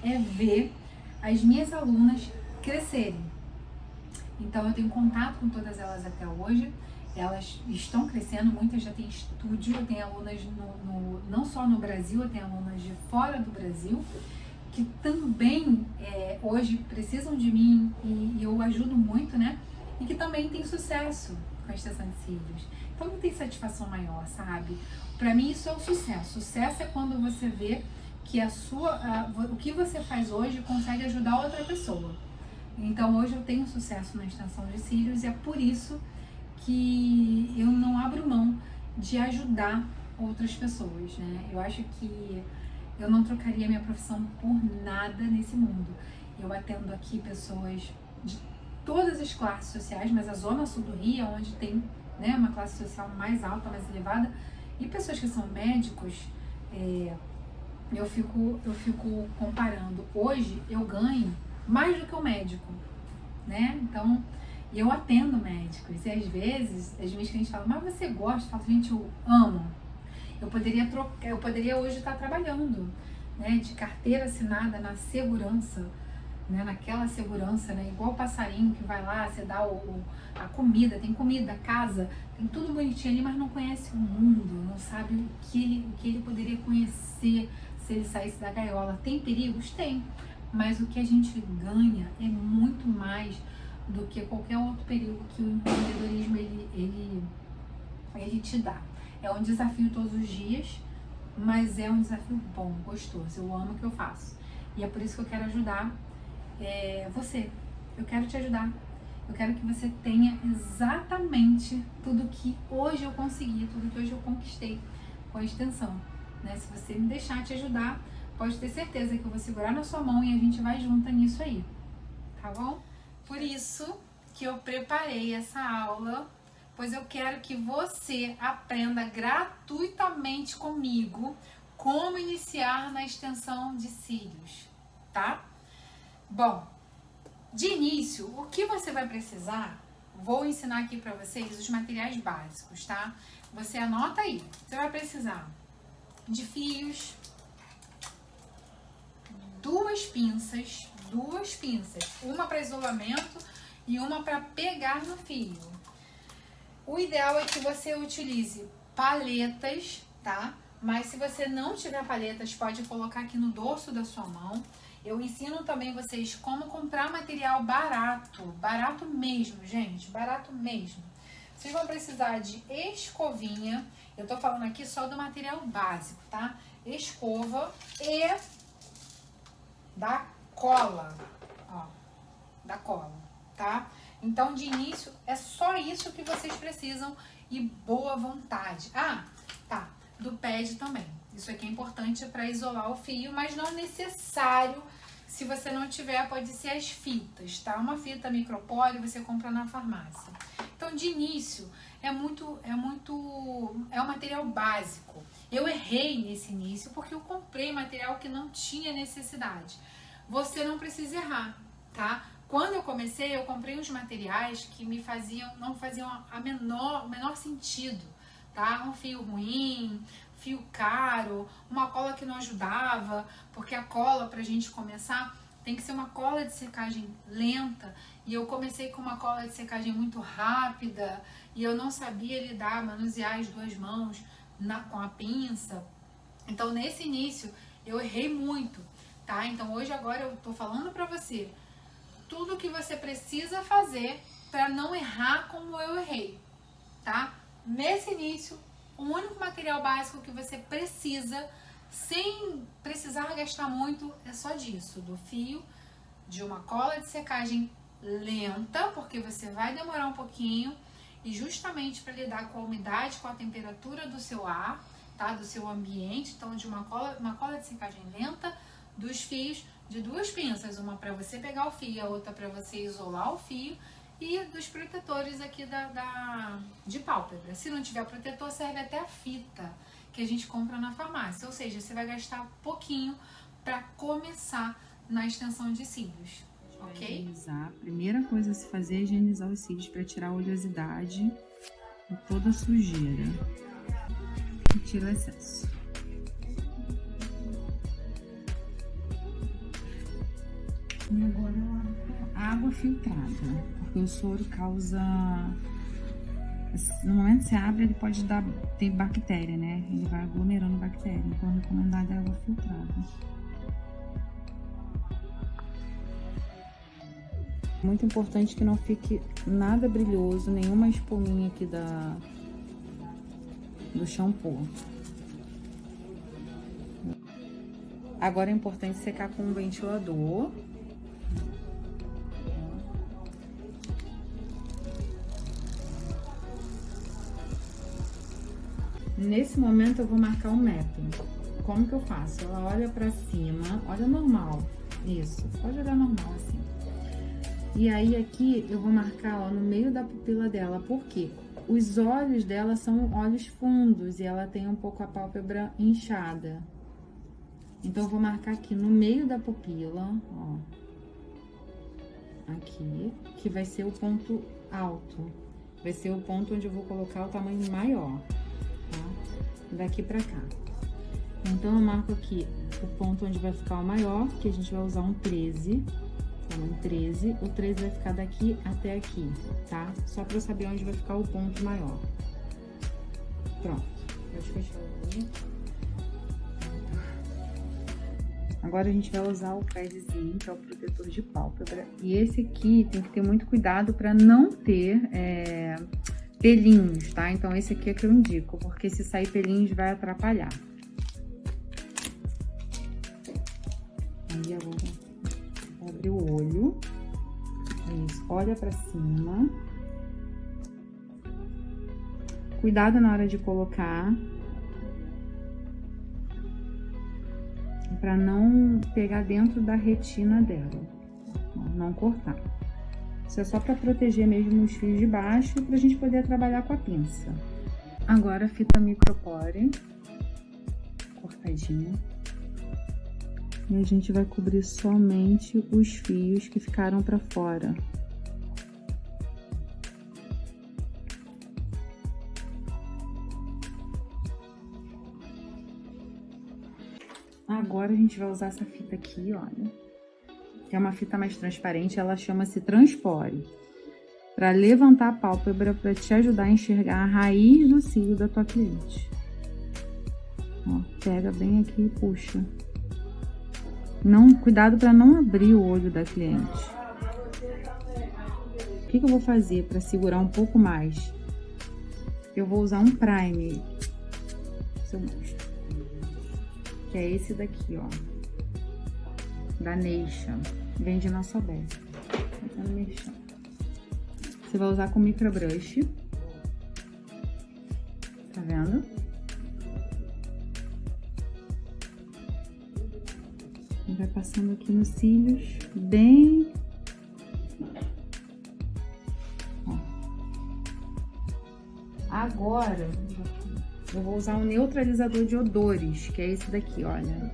é ver as minhas alunas crescerem. Então eu tenho contato com todas elas até hoje, elas estão crescendo, muitas já têm estúdio, eu tenho alunas não só no Brasil, eu tenho alunas de fora do Brasil, que também hoje precisam de mim e eu ajudo muito, né? E que também tem sucesso com a extensão de cílios. Então não tem satisfação maior, sabe? Pra mim isso é o sucesso. Sucesso é quando você vê que o que você faz hoje consegue ajudar outra pessoa. Então hoje eu tenho sucesso na extensão de cílios e é por isso que eu não abro mão de ajudar outras pessoas, né? Eu acho que eu não trocaria minha profissão por nada nesse mundo. Eu atendo aqui pessoas de todas as classes sociais, mas a zona sul do Rio é onde tem, né, uma classe social mais alta, mais elevada, e pessoas que são médicos. Eu fico comparando. Hoje eu ganho mais do que o médico, né? Então E eu atendo médicos, e às vezes as minhas clientes falam, mas você gosta? Eu falo, gente, eu amo. Eu poderia hoje estar trabalhando, né, de carteira assinada na segurança, né, naquela segurança, né, igual o passarinho que vai lá, você dá a comida, tem comida, casa, tem tudo bonitinho ali, mas não conhece o mundo, não sabe o que ele poderia conhecer se ele saísse da gaiola. Tem perigos? Tem, mas o que a gente ganha é muito mais do que qualquer outro perigo que o empreendedorismo ele te dá. É um desafio todos os dias, mas é um desafio bom, gostoso. Eu amo o que eu faço. E é por isso que eu quero ajudar você. Eu quero te ajudar. Eu quero que você tenha exatamente tudo que hoje eu consegui, tudo que hoje eu conquistei com a extensão. Né? Se você me deixar te ajudar, pode ter certeza que eu vou segurar na sua mão e a gente vai junto nisso aí. Tá bom? Por isso que eu preparei essa aula, pois eu quero que você aprenda gratuitamente comigo como iniciar na extensão de cílios, tá? Bom, de início, o que você vai precisar, vou ensinar aqui pra vocês os materiais básicos, tá? Você anota aí, você vai precisar de fios, duas pinças, uma para isolamento e uma para pegar no fio. O ideal é que você utilize paletas, tá? Mas se você não tiver paletas, pode colocar aqui no dorso da sua mão. Eu ensino também vocês como comprar material barato, barato mesmo, gente, barato mesmo. Vocês vão precisar de escovinha, eu tô falando aqui só do material básico, tá? Escova e da cola, ó, da cola, tá? Então, de início, é só isso que vocês precisam e boa vontade. Ah, tá, do pad também. Isso aqui é importante para isolar o fio, mas não é necessário. Se você não tiver, pode ser as fitas, tá? Uma fita micropore você compra na farmácia. Então, de início, é um material básico. Eu errei nesse início porque eu comprei material que não tinha necessidade. Você não precisa errar, tá? Quando eu comecei, eu comprei uns materiais que não faziam o menor sentido, tá? Um fio ruim, fio caro, uma cola que não ajudava, porque a cola, pra gente começar, tem que ser uma cola de secagem lenta, e eu comecei com uma cola de secagem muito rápida, e eu não sabia manusear as duas mãos com a pinça. Então, nesse início, eu errei muito, tá? Então, agora eu tô falando pra você tudo que você precisa fazer pra não errar como eu errei, tá? Nesse início, o único material básico que você precisa, sem precisar gastar muito, é só disso, do fio, de uma cola de secagem lenta, porque você vai demorar um pouquinho, e justamente para lidar com a umidade, com a temperatura do seu ar, tá? Do seu ambiente. Então, de uma cola de secagem lenta, dos fios, de duas pinças, uma para você pegar o fio, a outra para você isolar o fio, e dos protetores aqui de pálpebra. Se não tiver protetor, serve até a fita que a gente compra na farmácia. Ou seja, você vai gastar pouquinho para começar na extensão de cílios, ok? Higienizar. A primeira coisa a se fazer é higienizar os cílios para tirar a oleosidade e toda a sujeira. E tira o excesso. E agora água filtrada, porque o soro causa... No momento que você abre, ele pode ter bactéria, né? Ele vai aglomerando bactéria, então recomendado é água filtrada. Muito importante que não fique nada brilhoso, nenhuma espuminha aqui do shampoo. Agora é importante secar com um ventilador. Nesse momento eu vou marcar o mapping. Como que eu faço? Ela olha pra cima, olha normal. Isso, pode olhar normal assim. E aí aqui eu vou marcar, ó, no meio da pupila dela. Por quê? Os olhos dela são olhos fundos e ela tem um pouco a pálpebra inchada. Então eu vou marcar aqui no meio da pupila, ó. aqui, que vai ser o ponto alto. Vai ser o ponto onde eu vou colocar o tamanho maior, tá? Daqui pra cá. Então, eu marco aqui o ponto onde vai ficar o maior, que a gente vai usar um 13, tamanho 13. O 13 vai ficar daqui até aqui, tá? Só pra eu saber onde vai ficar o ponto maior. Pronto. Pode fechar o olho. Agora a gente vai usar o padzinho, que é o protetor de pálpebra. E esse aqui tem que ter muito cuidado para não ter pelinhos, tá? Então esse aqui é que eu indico, porque se sair pelinhos vai atrapalhar. Aí agora, abre o olho. Isso, olha pra cima. Cuidado na hora de colocar. Pra não pegar dentro da retina dela. Não cortar. Isso é só pra proteger mesmo os fios de baixo, pra gente poder trabalhar com a pinça. Agora a fita micropore. Cortadinha. E a gente vai cobrir somente os fios que ficaram pra fora. Agora a gente vai usar essa fita aqui, olha. Que é uma fita mais transparente, ela chama-se Transpore. Pra levantar a pálpebra, pra te ajudar a enxergar a raiz do cílio da tua cliente. Ó, pega bem aqui e puxa. Cuidado para não abrir o olho da cliente. O que eu vou fazer para segurar um pouco mais? Eu vou usar um primer. Se eu mostro. Que é esse daqui, ó. Da Nation. Vende na Sobel. Você vai usar com microbrush. Tá vendo? Vai passando aqui nos cílios, bem... Ó. Agora, eu vou usar um neutralizador de odores, que é esse daqui, olha.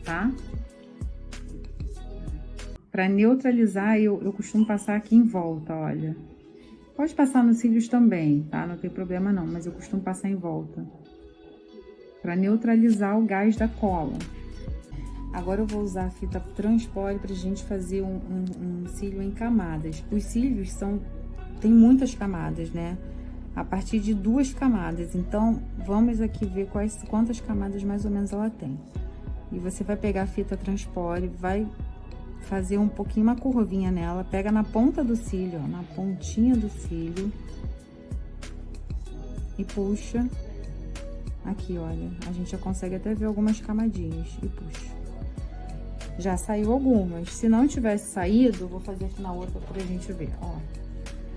Tá? Pra neutralizar, eu costumo passar aqui em volta, olha. Pode passar nos cílios também, tá? Não tem problema não, mas eu costumo passar em volta. Pra neutralizar o gás da cola. Agora eu vou usar a fita Transpore pra gente fazer um cílio em camadas. Os cílios tem muitas camadas, né? A partir de 2 camadas. Então, vamos aqui ver quantas camadas mais ou menos ela tem. E você vai pegar a fita Transpore, vai fazer um pouquinho, uma curvinha nela. Pega na ponta do cílio, ó, na pontinha do cílio. E puxa. Aqui, olha. A gente já consegue até ver algumas camadinhas. E puxa. Já saiu algumas. Se não tivesse saído, vou fazer aqui na outra pra gente ver, ó.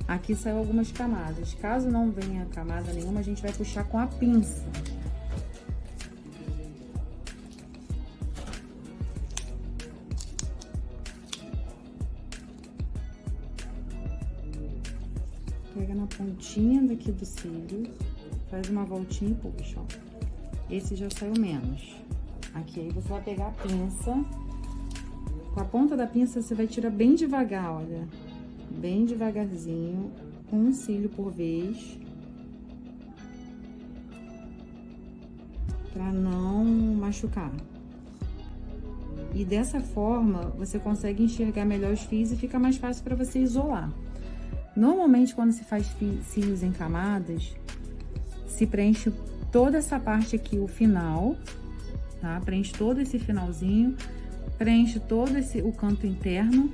Aqui saiu algumas camadas. Caso não venha camada nenhuma, a gente vai puxar com a pinça. Pega na pontinha daqui do cílio, faz uma voltinha e puxa, ó. Esse já saiu menos. Aqui, aí você vai pegar a pinça. Com a ponta da pinça, você vai tirar bem devagar, olha. Bem devagarzinho, um cílio por vez. Pra não machucar. E dessa forma, você consegue enxergar melhor os fios e fica mais fácil para você isolar. Normalmente, quando se faz cílios em camadas, se preenche toda essa parte aqui, o final, tá? Preenche todo esse finalzinho. Preenche todo o canto interno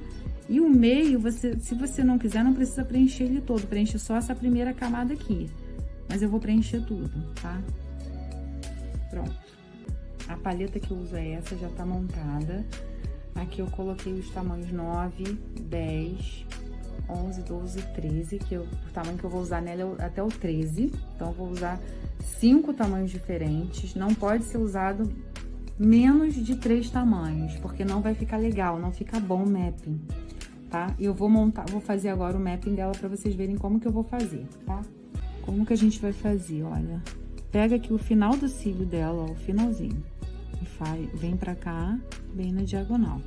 e o meio, se você não quiser, não precisa preencher ele todo, preenche só essa primeira camada aqui, mas eu vou preencher tudo, tá? Pronto. A paleta que eu uso é essa, já tá montada. Aqui eu coloquei os tamanhos 9, 10, 11, 12, 13, que o tamanho que eu vou usar nela é até o 13, então eu vou usar 5 tamanhos diferentes, não pode ser usado menos de 3 tamanhos, porque não vai ficar legal, não fica bom o mapping, tá? E eu vou fazer agora o mapping dela pra vocês verem como que eu vou fazer, tá? Como que a gente vai fazer, olha. Pega aqui o final do cílio dela, ó, o finalzinho. E vem pra cá, bem na diagonal.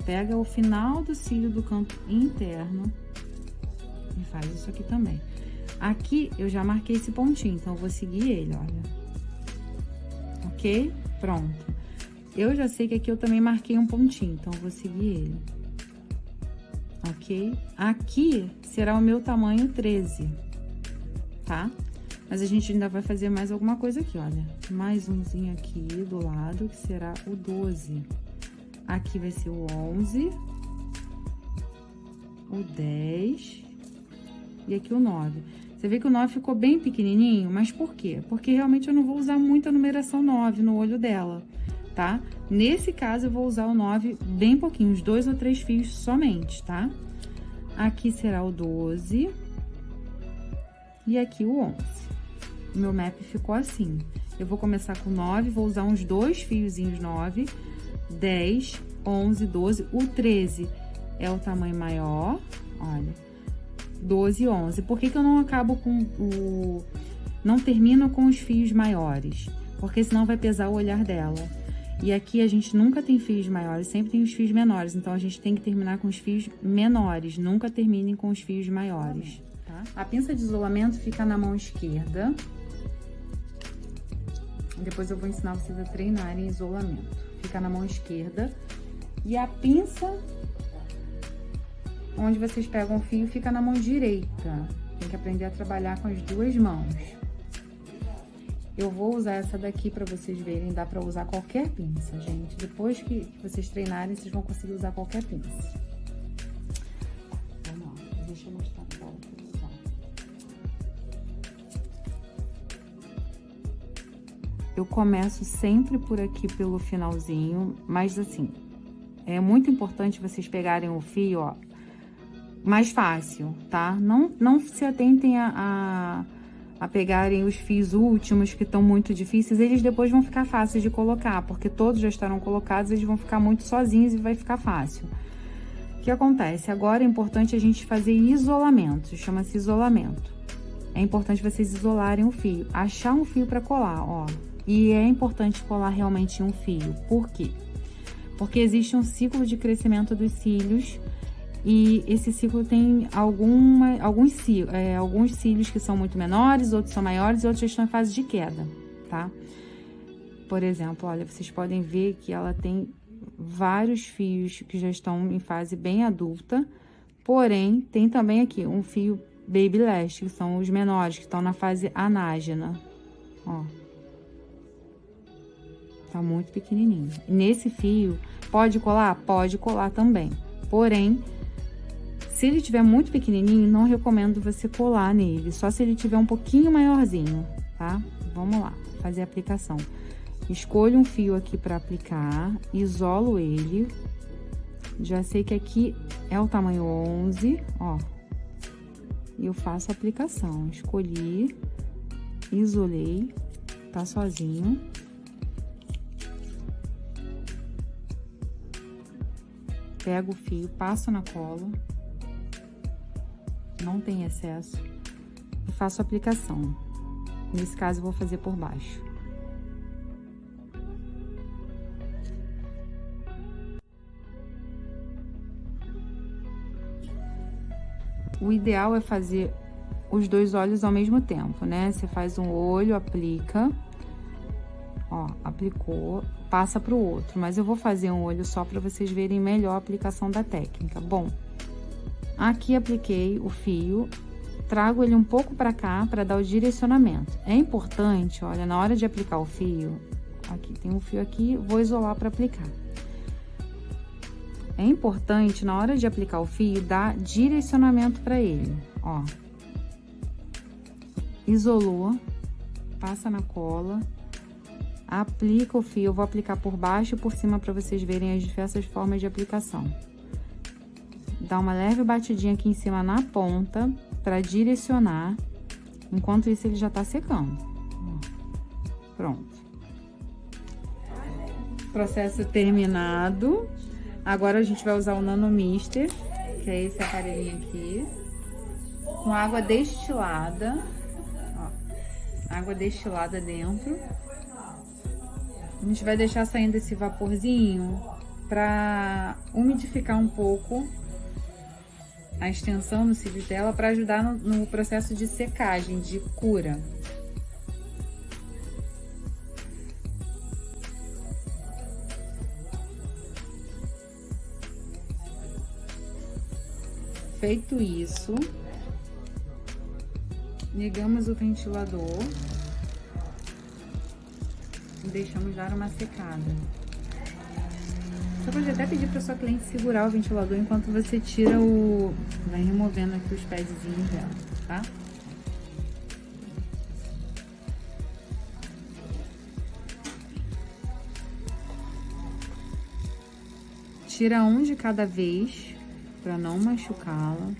Pega o final do cílio do canto interno e faz isso aqui também. Aqui eu já marquei esse pontinho, então eu vou seguir ele, olha. Ok? Pronto. Eu já sei que aqui eu também marquei um pontinho, então eu vou seguir ele. Ok? Aqui será o meu tamanho 13, tá? Mas a gente ainda vai fazer mais alguma coisa aqui, olha. Mais umzinho aqui do lado, que será o 12. Aqui vai ser o 11, o 10 e aqui o 9. Você vê que o 9 ficou bem pequenininho, mas por quê? Porque realmente eu não vou usar muita numeração 9 no olho dela, tá? Nesse caso, eu vou usar o 9 bem pouquinho, uns 2 ou 3 fios somente, tá? Aqui será o 12 e aqui o 11. O meu map ficou assim. Eu vou começar com 9, vou usar uns 2 fiozinhos 9, 10, 11, 12. O 13 é o tamanho maior, olha. 12 e 11. Por que que eu não acabo com o... não termino com os fios maiores? Porque senão vai pesar o olhar dela. E aqui a gente nunca tem fios maiores, sempre tem os fios menores. Então, a gente tem que terminar com os fios menores. Nunca terminem com os fios maiores, tá? A pinça de isolamento fica na mão esquerda. Depois eu vou ensinar vocês a treinarem isolamento. Fica na mão esquerda. E a pinça... onde vocês pegam o fio, fica na mão direita. Tem que aprender a trabalhar com as duas mãos. Eu vou usar essa daqui pra vocês verem. Dá pra usar qualquer pinça, gente. Depois que vocês treinarem, vocês vão conseguir usar qualquer pinça. Vamos lá. Deixa eu mostrar agora pra usar. Eu começo sempre por aqui pelo finalzinho. Mas assim, é muito importante vocês pegarem o fio, ó, mais fácil, tá? Não se atentem a pegarem os fios últimos que estão muito difíceis, eles depois vão ficar fáceis de colocar, porque todos já estarão colocados, eles vão ficar muito sozinhos e vai ficar fácil. O que acontece? Agora é importante a gente fazer isolamento, chama-se isolamento. É importante vocês isolarem o fio, achar um fio para colar, ó. E é importante colar realmente um fio. Por quê? Porque existe um ciclo de crescimento dos cílios. E esse ciclo tem alguns cílios que são muito menores, outros são maiores e outros já estão em fase de queda, tá? Por exemplo, olha, vocês podem ver que ela tem vários fios que já estão em fase bem adulta, porém, tem também aqui um fio Baby Lash, que são os menores, que estão na fase anágena, ó. Tá muito pequenininho. Nesse fio, pode colar? Pode colar também, porém... se ele tiver muito pequenininho, não recomendo você colar nele, só se ele tiver um pouquinho maiorzinho, tá? Vamos lá, fazer a aplicação. Escolho um fio aqui para aplicar, isolo ele. Já sei que aqui é o tamanho 11, ó. E eu faço a aplicação. Escolhi, isolei, tá sozinho. Pego o fio, passo na cola. Não tem excesso, e faço a aplicação. Nesse caso, eu vou fazer por baixo. O ideal é fazer os dois olhos ao mesmo tempo, né? Você faz um olho, aplica, ó, aplicou, passa para o outro. Mas eu vou fazer um olho só para vocês verem melhor a aplicação da técnica. Bom, aqui apliquei o fio, trago ele um pouco para cá para dar o direcionamento. É importante, olha, na hora de aplicar o fio, aqui tem um fio aqui, vou isolar para aplicar. É importante, na hora de aplicar o fio, dar direcionamento para ele, ó. Isolou, passa na cola, aplica o fio, eu vou aplicar por baixo e por cima para vocês verem as diversas formas de aplicação. Dá uma leve batidinha aqui em cima na ponta para direcionar. Enquanto isso, ele já tá secando. Pronto. Processo terminado. Agora a gente vai usar o Nano Mister, que é esse aparelhinho aqui, com água destilada. Ó, água destilada dentro. A gente vai deixar saindo esse vaporzinho para umidificar um pouco a extensão no cílio dela, para ajudar no processo de secagem, de cura. Feito isso, ligamos o ventilador e deixamos dar uma secada. Você pode até pedir para sua cliente segurar o ventilador enquanto você tira vai removendo aqui os pezinhos dela, tá? Tira um de cada vez para não machucá-la.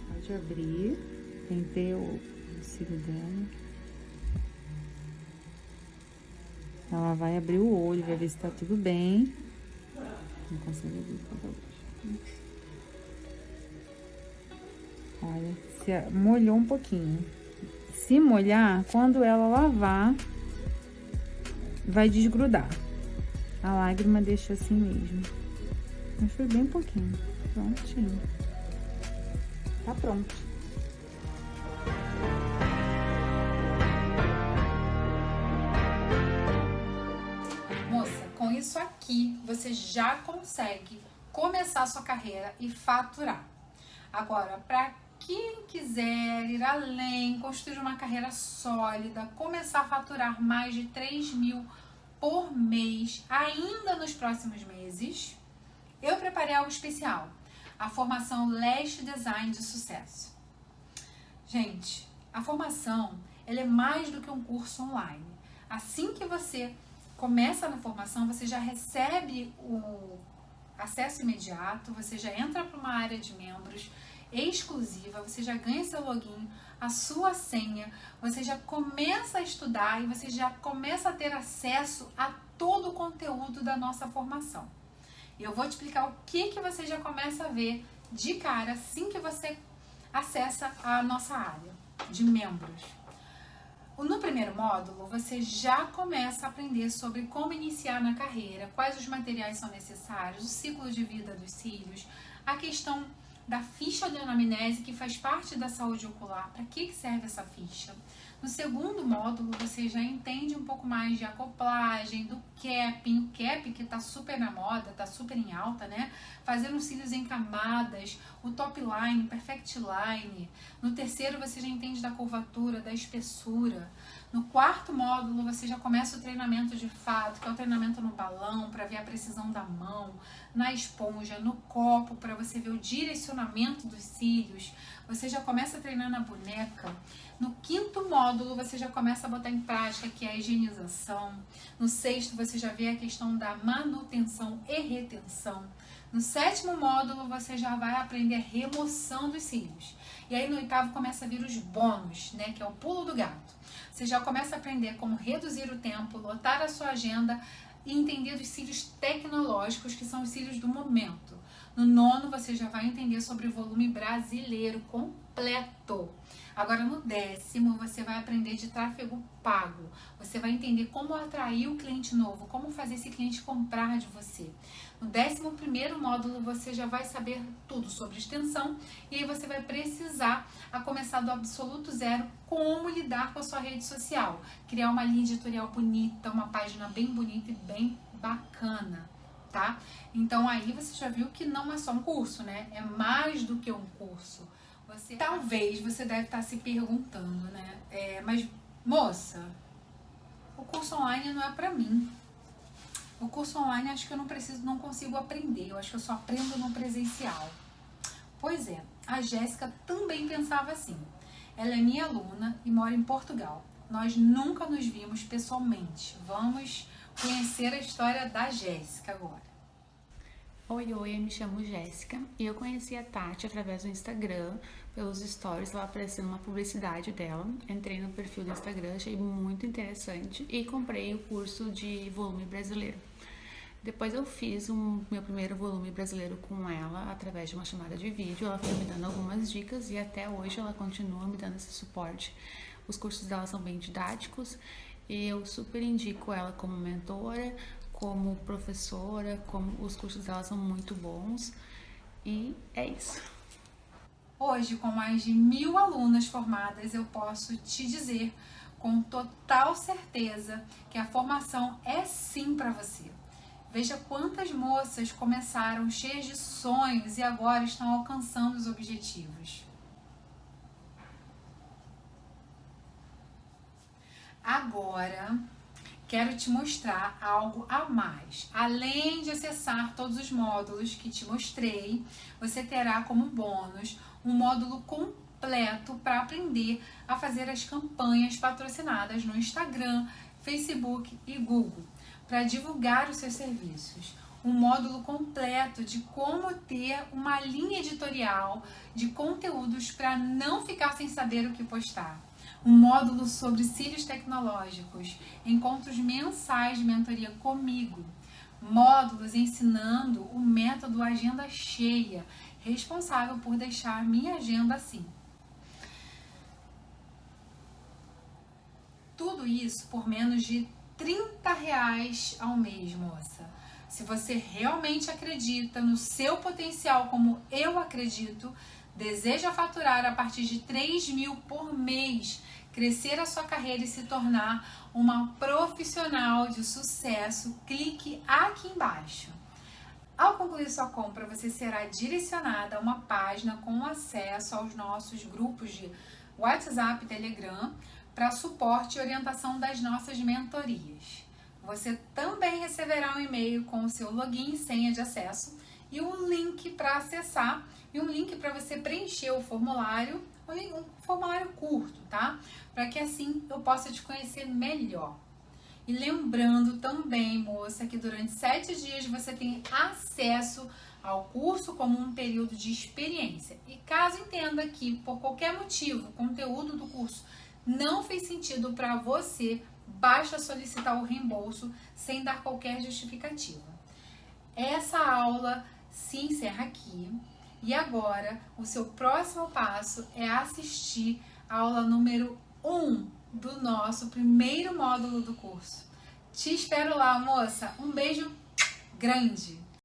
Pode abrir, pentei o cílio dela. Ela vai abrir o olho, vai ver se tá tudo bem. Não consigo abrir toda vez. Olha, se molhou um pouquinho. Se molhar, quando ela lavar, vai desgrudar. A lágrima deixa assim mesmo. Mas foi bem pouquinho. Prontinho. Tá pronto. Moça, com isso aqui, você já consegue começar a sua carreira e faturar. Agora, para quem quiser ir além, construir uma carreira sólida, começar a faturar mais de 3 mil por mês, ainda nos próximos meses, eu preparei algo especial. A formação Lash Design de Sucesso. Gente, a formação, ela é mais do que um curso online. Assim que você começa na formação, você já recebe o acesso imediato, você já entra para uma área de membros exclusiva, você já ganha seu login, a sua senha, você já começa a estudar e você já começa a ter acesso a todo o conteúdo da nossa formação. E eu vou te explicar o que você já começa a ver de cara assim que você acessa a nossa área de membros. No primeiro módulo, você já começa a aprender sobre como iniciar na carreira, quais os materiais são necessários, o ciclo de vida dos cílios, a questão da ficha de anamnese, que faz parte da saúde ocular, para que serve essa ficha. No segundo módulo, você já entende um pouco mais de acoplagem, do capping, o cap que tá super na moda, tá super em alta, né? Fazendo os cílios em camadas, o top line, perfect line. No terceiro, você já entende da curvatura, da espessura. No quarto módulo, você já começa o treinamento de fato, que é o treinamento no balão, para ver a precisão da mão, na esponja, no copo, para você ver o direcionamento dos cílios. Você já começa a treinar na boneca. No quinto módulo, você já começa a botar em prática, que é a higienização. No sexto, você já vê a questão da manutenção e retenção. No sétimo módulo, você já vai aprender a remoção dos cílios. E aí, no oitavo, começa a vir os bônus, né, que é o pulo do gato. Você já começa a aprender como reduzir o tempo, lotar a sua agenda e entender dos cílios tecnológicos, que são os cílios do momento. No nono, você já vai entender sobre o volume brasileiro completo. Agora, no décimo, você vai aprender de tráfego pago. Você vai entender como atrair o cliente novo, como fazer esse cliente comprar de você. No 11º módulo, você já vai saber tudo sobre extensão e aí você vai precisar, a começar do absoluto zero, como lidar com a sua rede social. Criar uma linha editorial bonita, uma página bem bonita e bem bacana, tá? Então, aí você já viu que não é só um curso, né? É mais do que um curso. Talvez você deve estar se perguntando, né? Mas, moça, o curso online não é pra mim. O curso online acho que eu não consigo aprender. Eu acho que eu só aprendo no presencial. Pois é, a Jéssica também pensava assim. Ela é minha aluna e mora em Portugal. Nós nunca nos vimos pessoalmente. Vamos conhecer a história da Jéssica agora. Oi, eu me chamo Jéssica e eu conheci a Tati através do Instagram, pelos stories, ela aparecendo uma publicidade dela. Entrei no perfil do Instagram, achei muito interessante e comprei o curso de volume brasileiro. Depois eu fiz meu primeiro volume brasileiro com ela através de uma chamada de vídeo. Ela foi me dando algumas dicas e até hoje ela continua me dando esse suporte. Os cursos dela são bem didáticos e eu super indico ela como mentora, como professora, os cursos dela são muito bons e é isso. Hoje, com mais de 1000 alunas formadas, eu posso te dizer com total certeza que a formação é sim para você. Veja quantas moças começaram cheias de sonhos e agora estão alcançando os objetivos. Agora, quero te mostrar algo a mais. Além de acessar todos os módulos que te mostrei, você terá como bônus um módulo completo para aprender a fazer as campanhas patrocinadas no Instagram, Facebook e Google, para divulgar os seus serviços. Um módulo completo de como ter uma linha editorial de conteúdos para não ficar sem saber o que postar. Um módulo sobre cílios tecnológicos, encontros mensais de mentoria comigo, módulos ensinando o método Agenda Cheia, responsável por deixar minha agenda assim. Tudo isso por menos de R$30 ao mês, moça. Se você realmente acredita no seu potencial como eu acredito, deseja faturar a partir de 3.000 por mês, crescer a sua carreira e se tornar uma profissional de sucesso, clique aqui embaixo. Ao concluir sua compra, você será direcionada a uma página com acesso aos nossos grupos de WhatsApp e Telegram para suporte e orientação das nossas mentorias. Você também receberá um e-mail com o seu login e senha de acesso e um link para acessar e um link para você preencher o formulário, um formulário curto, tá? Para que assim eu possa te conhecer melhor. E lembrando também, moça, que durante 7 dias você tem acesso ao curso como um período de experiência. E caso entenda que, por qualquer motivo, o conteúdo do curso não fez sentido para você, basta solicitar o reembolso sem dar qualquer justificativa. Essa aula se encerra aqui e agora o seu próximo passo é assistir a aula número 1 do nosso primeiro módulo do curso. Te espero lá, moça. Um beijo grande!